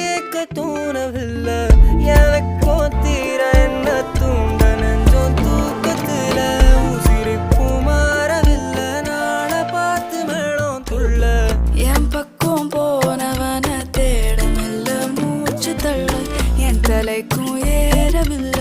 கேட்க தோணவில்லை எனக்கும் தீர என்ன தூண்ட நெஞ்சம் தூக்கத்துல உசிரிப்பு மாறவில்லை நாள பார்த்து மேளம் துள்ள என் பக்கம் போனவன தேடமில்ல மூச்சு தள்ள என் தலைக்கும் ஏறவில்லை